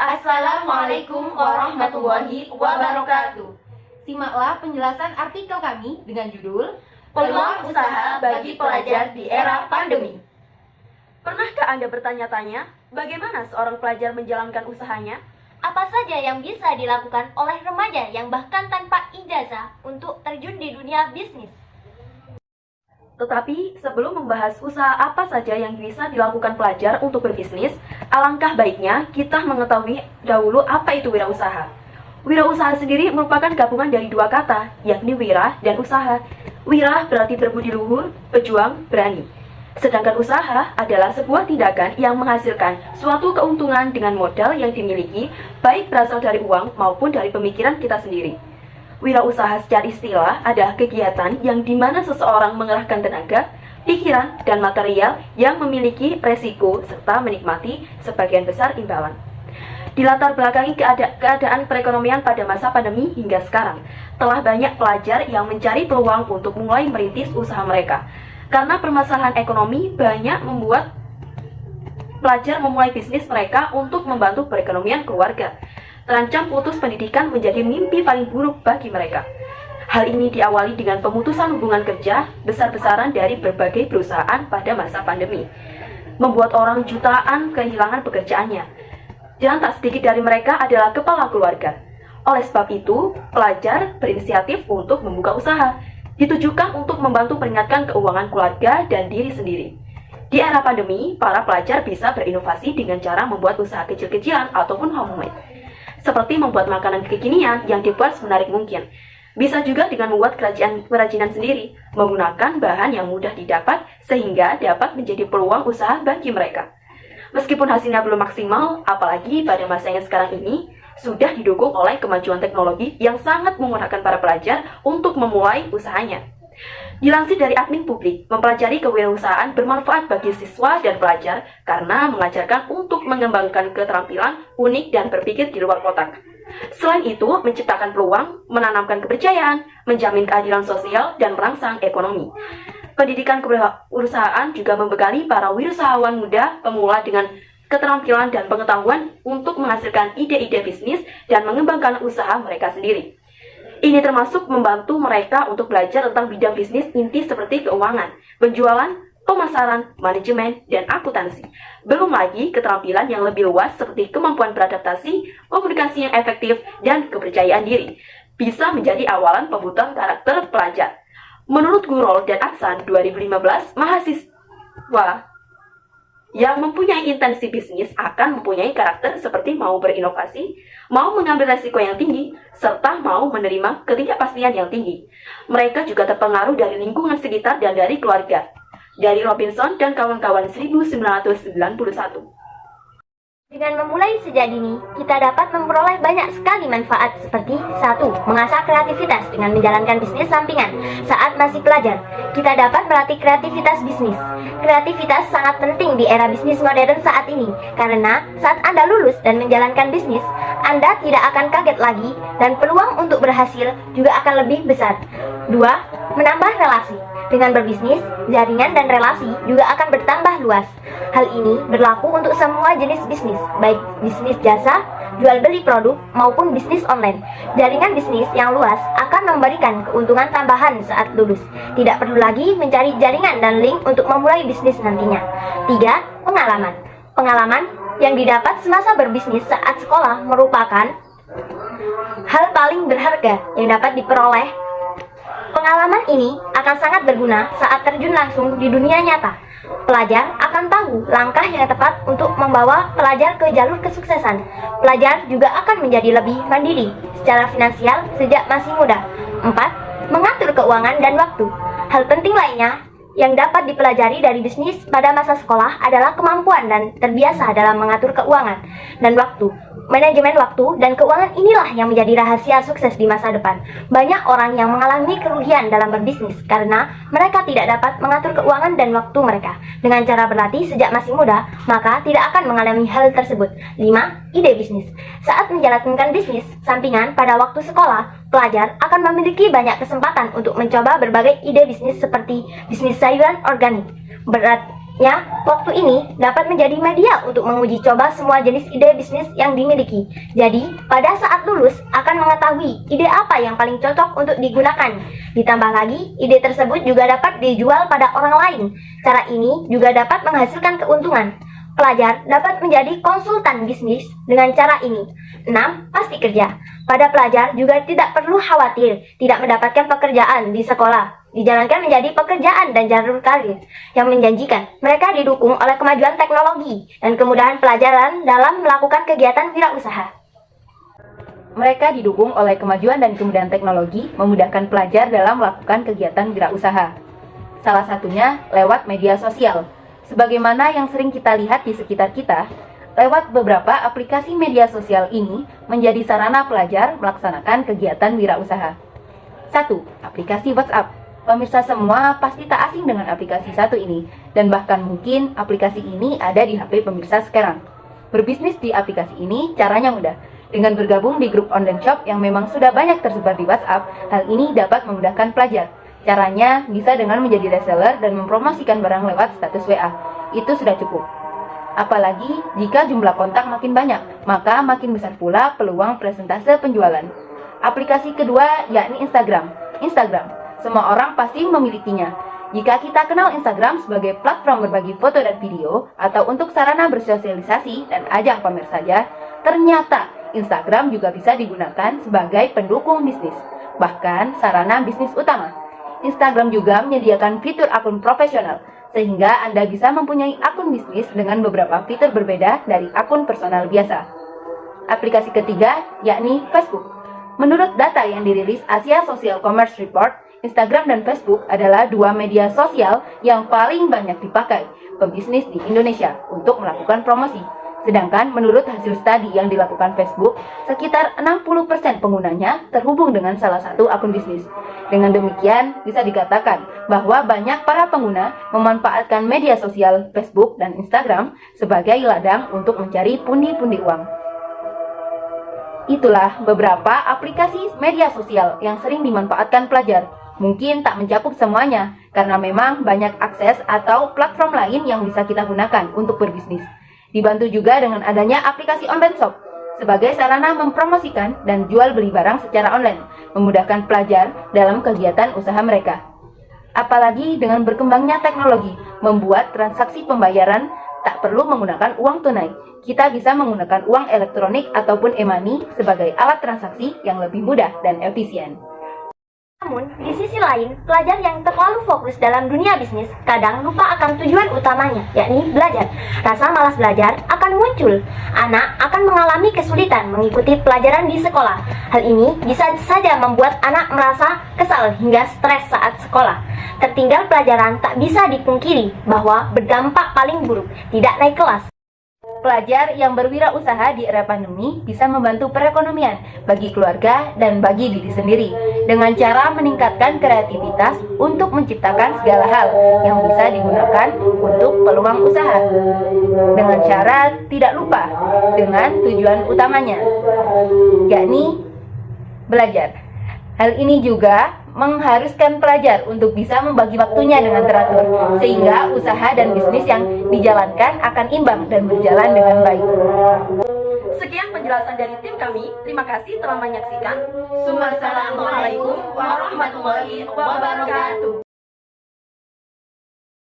Assalamualaikum warahmatullahi wabarakatuh. Simaklah penjelasan artikel kami dengan judul Peluang Usaha bagi Pelajar di Era Pandemi. Pernahkah Anda bertanya-tanya bagaimana seorang pelajar menjalankan usahanya? Apa saja yang bisa dilakukan oleh remaja yang bahkan tanpa ijazah untuk terjun di dunia bisnis? Tetapi sebelum membahas usaha apa saja yang bisa dilakukan pelajar untuk berbisnis, alangkah baiknya kita mengetahui dahulu apa itu wirausaha. Wirausaha sendiri merupakan gabungan dari dua kata, yakni wira dan usaha. Wira berarti berbudi luhur, pejuang, berani. Sedangkan usaha adalah sebuah tindakan yang menghasilkan suatu keuntungan dengan modal yang dimiliki, baik berasal dari uang maupun dari pemikiran kita sendiri. Wirausaha secara istilah adalah kegiatan yang dimana seseorang mengerahkan tenaga, pikiran, dan material yang memiliki resiko serta menikmati sebagian besar imbalan. Di latar belakangi keadaan perekonomian pada masa pandemi hingga sekarang, telah banyak pelajar yang mencari peluang untuk mulai merintis usaha mereka. Karena permasalahan ekonomi banyak membuat pelajar memulai bisnis mereka untuk membantu perekonomian keluarga. Terancam putus pendidikan menjadi mimpi paling buruk bagi mereka. Hal ini diawali dengan pemutusan hubungan kerja besar-besaran dari berbagai perusahaan pada masa pandemi, membuat orang jutaan kehilangan pekerjaannya. Dan tak sedikit dari mereka adalah kepala keluarga. Oleh sebab itu, pelajar berinisiatif untuk membuka usaha, ditujukan untuk membantu peringatkan keuangan keluarga dan diri sendiri. Di era pandemi, para pelajar bisa berinovasi dengan cara membuat usaha kecil-kecilan ataupun homemade, seperti membuat makanan kekinian yang dibuat semenarik mungkin. Bisa juga dengan membuat kerajinan sendiri, menggunakan bahan yang mudah didapat sehingga dapat menjadi peluang usaha bagi mereka. Meskipun hasilnya belum maksimal, apalagi pada masa yang sekarang ini, sudah didukung oleh kemajuan teknologi yang sangat memudahkan para pelajar untuk memulai usahanya. Dilansir dari Admin Publik, mempelajari kewirausahaan bermanfaat bagi siswa dan pelajar karena mengajarkan untuk mengembangkan keterampilan unik dan berpikir di luar kotak. Selain itu, menciptakan peluang, menanamkan kepercayaan, menjamin keadilan sosial, dan merangsang ekonomi. Pendidikan kewirausahaan juga membekali para wirausahawan muda pemula dengan keterampilan dan pengetahuan untuk menghasilkan ide-ide bisnis dan mengembangkan usaha mereka sendiri. Ini termasuk membantu mereka untuk belajar tentang bidang bisnis inti seperti keuangan, penjualan, pemasaran, manajemen, dan akuntansi. Belum lagi keterampilan yang lebih luas seperti kemampuan beradaptasi, komunikasi yang efektif, dan kepercayaan diri. Bisa menjadi awalan pembentukan karakter pelajar. Menurut Gurol dan Aksan 2015, mahasiswa yang mempunyai intensi bisnis akan mempunyai karakter seperti mau berinovasi, mau mengambil resiko yang tinggi, serta mau menerima ketidakpastian yang tinggi. Mereka juga terpengaruh dari lingkungan sekitar dan dari keluarga. Dari Robinson dan kawan-kawan 1991. Dengan memulai sejak dini, kita dapat memperoleh banyak sekali manfaat seperti 1. Mengasah kreativitas dengan menjalankan bisnis sampingan. Saat masih pelajar, kita dapat melatih kreativitas bisnis. Kreativitas sangat penting di era bisnis modern saat ini, karena saat Anda lulus dan menjalankan bisnis, Anda tidak akan kaget lagi dan peluang untuk berhasil juga akan lebih besar. 2. Menambah relasi. Dengan berbisnis, jaringan dan relasi juga akan bertambah luas. Hal ini berlaku untuk semua jenis bisnis, baik bisnis jasa, jual beli produk, maupun bisnis online. Jaringan bisnis yang luas akan memberikan keuntungan tambahan saat lulus. Tidak perlu lagi mencari jaringan dan link untuk memulai bisnis nantinya. 3. Pengalaman. Pengalaman yang didapat semasa berbisnis saat sekolah merupakan hal paling berharga yang dapat diperoleh. Pengalaman ini akan sangat berguna saat terjun langsung di dunia nyata. Pelajar akan tahu langkah yang tepat untuk membawa pelajar ke jalur kesuksesan. Pelajar juga akan menjadi lebih mandiri secara finansial sejak masih muda. 4. Mengatur keuangan dan waktu. Hal penting lainnya yang dapat dipelajari dari bisnis pada masa sekolah adalah kemampuan dan terbiasa dalam mengatur keuangan dan waktu. Manajemen waktu dan keuangan inilah yang menjadi rahasia sukses di masa depan. Banyak orang yang mengalami kerugian dalam berbisnis karena mereka tidak dapat mengatur keuangan dan waktu mereka. Dengan cara berlatih sejak masih muda, maka tidak akan mengalami hal tersebut. 5. Ide bisnis. Saat menjalankan bisnis sampingan pada waktu sekolah, pelajar akan memiliki banyak kesempatan untuk mencoba berbagai ide bisnis seperti bisnis sayuran organik, Waktu ini dapat menjadi media untuk menguji coba semua jenis ide bisnis yang dimiliki. Jadi, pada saat lulus akan mengetahui ide apa yang paling cocok untuk digunakan. Ditambah lagi, ide tersebut juga dapat dijual pada orang lain. Cara ini juga dapat menghasilkan keuntungan. Pelajar dapat menjadi konsultan bisnis dengan cara ini. 6. Pasti kerja. Pada pelajar juga tidak perlu khawatir tidak mendapatkan pekerjaan di sekolah. Dijalankan menjadi pekerjaan dan jalur karir yang menjanjikan. Mereka didukung oleh kemajuan teknologi dan kemudahan pelajaran dalam melakukan kegiatan wirausaha. Mereka didukung oleh kemajuan dan kemudahan teknologi memudahkan pelajar dalam melakukan kegiatan wirausaha. Salah satunya lewat media sosial. Sebagaimana yang sering kita lihat di sekitar kita, lewat beberapa aplikasi media sosial ini menjadi sarana pelajar melaksanakan kegiatan wirausaha. 1. Aplikasi WhatsApp. Pemirsa semua pasti tak asing dengan aplikasi satu ini, dan bahkan mungkin aplikasi ini ada di HP pemirsa sekarang. Berbisnis di aplikasi ini caranya mudah. Dengan bergabung di grup online shop yang memang sudah banyak tersebar di WhatsApp, hal ini dapat memudahkan pelajar. Caranya bisa dengan menjadi reseller dan mempromosikan barang lewat status WA. Itu sudah cukup. Apalagi jika jumlah kontak makin banyak, maka makin besar pula peluang persentase penjualan. Aplikasi kedua yakni Instagram. Semua orang pasti memilikinya. Jika kita kenal Instagram sebagai platform berbagi foto dan video, atau untuk sarana bersosialisasi dan ajang pamer saja, ternyata Instagram juga bisa digunakan sebagai pendukung bisnis, bahkan sarana bisnis utama. Instagram juga menyediakan fitur akun profesional, sehingga Anda bisa mempunyai akun bisnis dengan beberapa fitur berbeda dari akun personal biasa. Aplikasi ketiga yakni Facebook. Menurut data yang dirilis Asia Social Commerce Report, Instagram dan Facebook adalah dua media sosial yang paling banyak dipakai pebisnis di Indonesia untuk melakukan promosi. Sedangkan menurut hasil studi yang dilakukan Facebook, sekitar 60% penggunanya terhubung dengan salah satu akun bisnis. Dengan demikian, bisa dikatakan bahwa banyak para pengguna memanfaatkan media sosial Facebook dan Instagram sebagai ladang untuk mencari pundi-pundi uang. Itulah beberapa aplikasi media sosial yang sering dimanfaatkan pelajar. Mungkin tak mencakup semuanya, karena memang banyak akses atau platform lain yang bisa kita gunakan untuk berbisnis. Dibantu juga dengan adanya aplikasi online shop, sebagai sarana mempromosikan dan jual beli barang secara online, memudahkan pelajar dalam kegiatan usaha mereka. Apalagi dengan berkembangnya teknologi, membuat transaksi pembayaran tak perlu menggunakan uang tunai. Kita bisa menggunakan uang elektronik ataupun e-money sebagai alat transaksi yang lebih mudah dan efisien. Namun, di sisi lain, pelajar yang terlalu fokus dalam dunia bisnis kadang lupa akan tujuan utamanya, yakni belajar. Rasa malas belajar akan muncul. Anak akan mengalami kesulitan mengikuti pelajaran di sekolah. Hal ini bisa saja membuat anak merasa kesal hingga stres saat sekolah. Tertinggal pelajaran tak bisa dipungkiri bahwa berdampak paling buruk, tidak naik kelas. Pelajar yang berwirausaha di era pandemi bisa membantu perekonomian bagi keluarga dan bagi diri sendiri dengan cara meningkatkan kreativitas untuk menciptakan segala hal yang bisa digunakan untuk peluang usaha dengan cara tidak lupa dengan tujuan utamanya, yakni belajar. Hal ini juga mengharuskan pelajar untuk bisa membagi waktunya dengan teratur, sehingga usaha dan bisnis yang dijalankan akan imbang dan berjalan dengan baik. Sekian penjelasan dari tim kami. Terima kasih telah menyaksikan. Assalamualaikum warahmatullahi wabarakatuh.